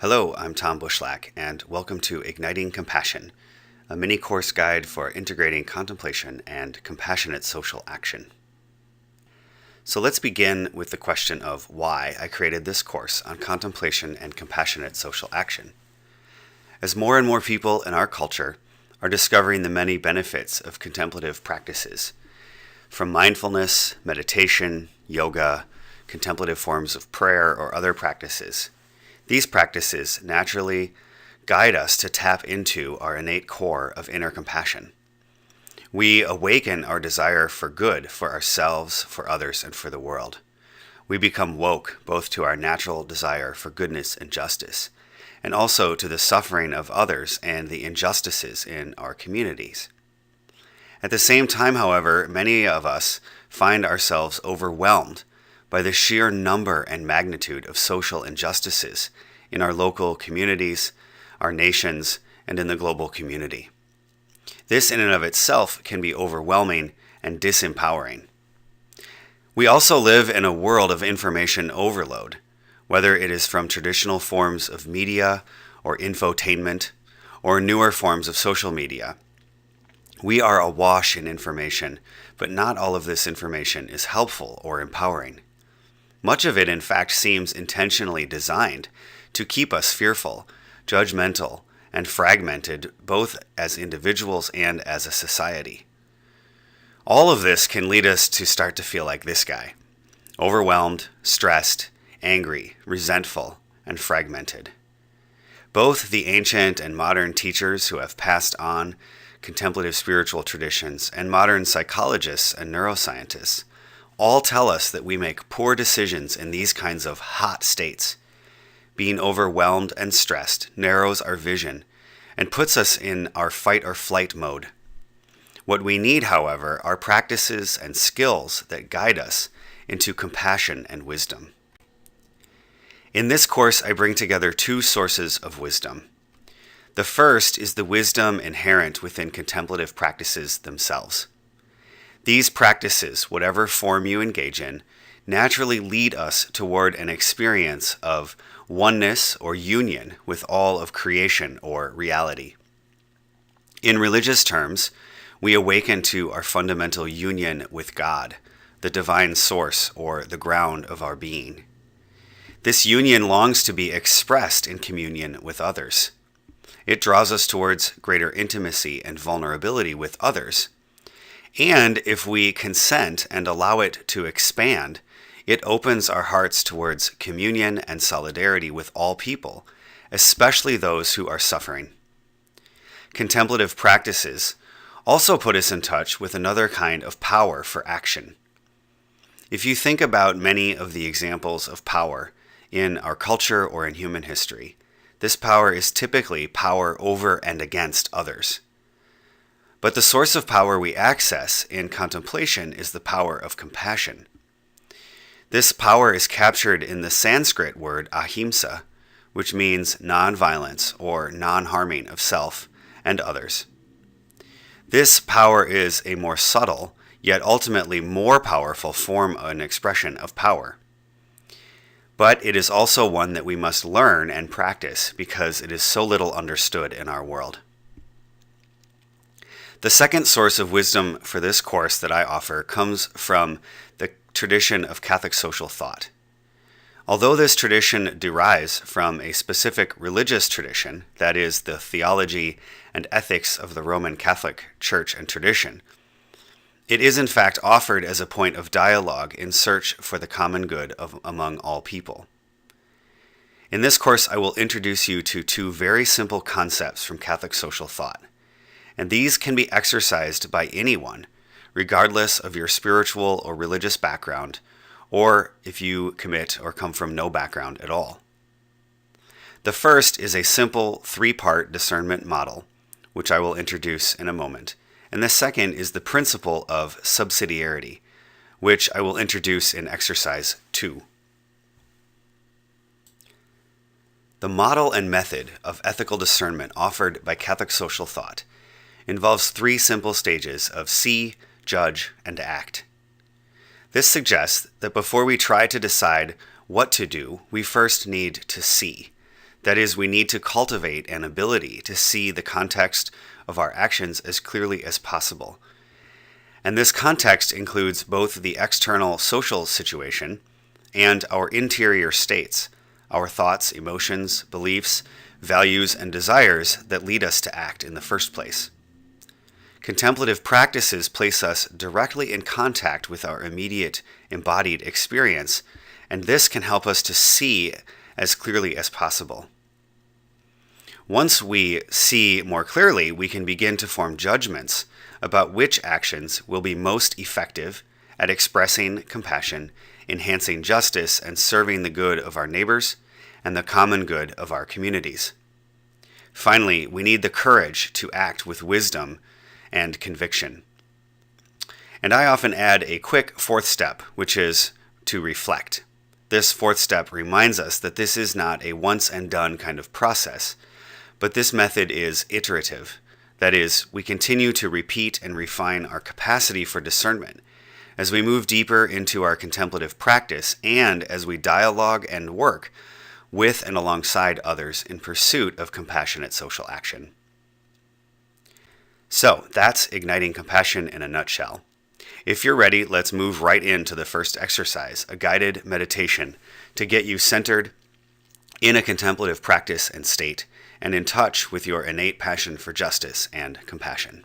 Hello, I'm Tom Bushlack, and welcome to Igniting Compassion, a mini course guide for integrating contemplation and compassionate social action. So let's begin with the question of why I created this course on contemplation and compassionate social action. As more and more people in our culture are discovering the many benefits of contemplative practices, from mindfulness, meditation, yoga, contemplative forms of prayer, or other practices, these practices naturally guide us to tap into our innate core of inner compassion. We awaken our desire for good for ourselves, for others, and for the world. We become woke both to our natural desire for goodness and justice, and also to the suffering of others and the injustices in our communities. At the same time, however, many of us find ourselves overwhelmed by the sheer number and magnitude of social injustices in our local communities, our nations, and in the global community. This in and of itself can be overwhelming and disempowering. We also live in a world of information overload, whether it is from traditional forms of media or infotainment or newer forms of social media. We are awash in information, but not all of this information is helpful or empowering. Much of it, in fact, seems intentionally designed to keep us fearful, judgmental, and fragmented, both as individuals and as a society. All of this can lead us to start to feel like this guy: overwhelmed, stressed, angry, resentful, and fragmented. Both the ancient and modern teachers who have passed on contemplative spiritual traditions and modern psychologists and neuroscientists all tell us that we make poor decisions in these kinds of hot states. Being overwhelmed and stressed narrows our vision and puts us in our fight or flight mode. What we need, however, are practices and skills that guide us into compassion and wisdom. In this course, I bring together two sources of wisdom. The first is the wisdom inherent within contemplative practices themselves. These practices, whatever form you engage in, naturally lead us toward an experience of oneness or union with all of creation or reality. In religious terms, we awaken to our fundamental union with God, the divine source or the ground of our being. This union longs to be expressed in communion with others. It draws us towards greater intimacy and vulnerability with others. And if we consent and allow it to expand, it opens our hearts towards communion and solidarity with all people, especially those who are suffering. Contemplative practices also put us in touch with another kind of power for action. If you think about many of the examples of power in our culture or in human history, this power is typically power over and against others. But the source of power we access in contemplation is the power of compassion. This power is captured in the Sanskrit word ahimsa, which means non-violence or non-harming of self and others. This power is a more subtle, yet ultimately more powerful form and expression of power. But it is also one that we must learn and practice because it is so little understood in our world. The second source of wisdom for this course that I offer comes from the tradition of Catholic social thought. Although this tradition derives from a specific religious tradition, that is, the theology and ethics of the Roman Catholic Church and tradition, it is in fact offered as a point of dialogue in search for the common good among all people. In this course, I will introduce you to two very simple concepts from Catholic social thought. And these can be exercised by anyone, regardless of your spiritual or religious background, or if you commit or come from no background at all. The first is a simple three-part discernment model, which I will introduce in a moment, and the second is the principle of subsidiarity, which I will introduce in exercise 2. The model and method of ethical discernment offered by Catholic social thought involves 3 simple stages of see, judge, and act. This suggests that before we try to decide what to do, we first need to see. That is, we need to cultivate an ability to see the context of our actions as clearly as possible. And this context includes both the external social situation and our interior states, our thoughts, emotions, beliefs, values, and desires that lead us to act in the first place. Contemplative practices place us directly in contact with our immediate embodied experience, and this can help us to see as clearly as possible. Once we see more clearly, we can begin to form judgments about which actions will be most effective at expressing compassion, enhancing justice, and serving the good of our neighbors and the common good of our communities. Finally, we need the courage to act with wisdom and conviction. And I often add a quick fourth step, which is to reflect. This fourth step reminds us that this is not a once and done kind of process, but this method is iterative. That is, we continue to repeat and refine our capacity for discernment as we move deeper into our contemplative practice and as we dialogue and work with and alongside others in pursuit of compassionate social action. So, that's Igniting Compassion in a nutshell. If you're ready, let's move right into the first exercise, a guided meditation to get you centered in a contemplative practice and state, and in touch with your innate passion for justice and compassion.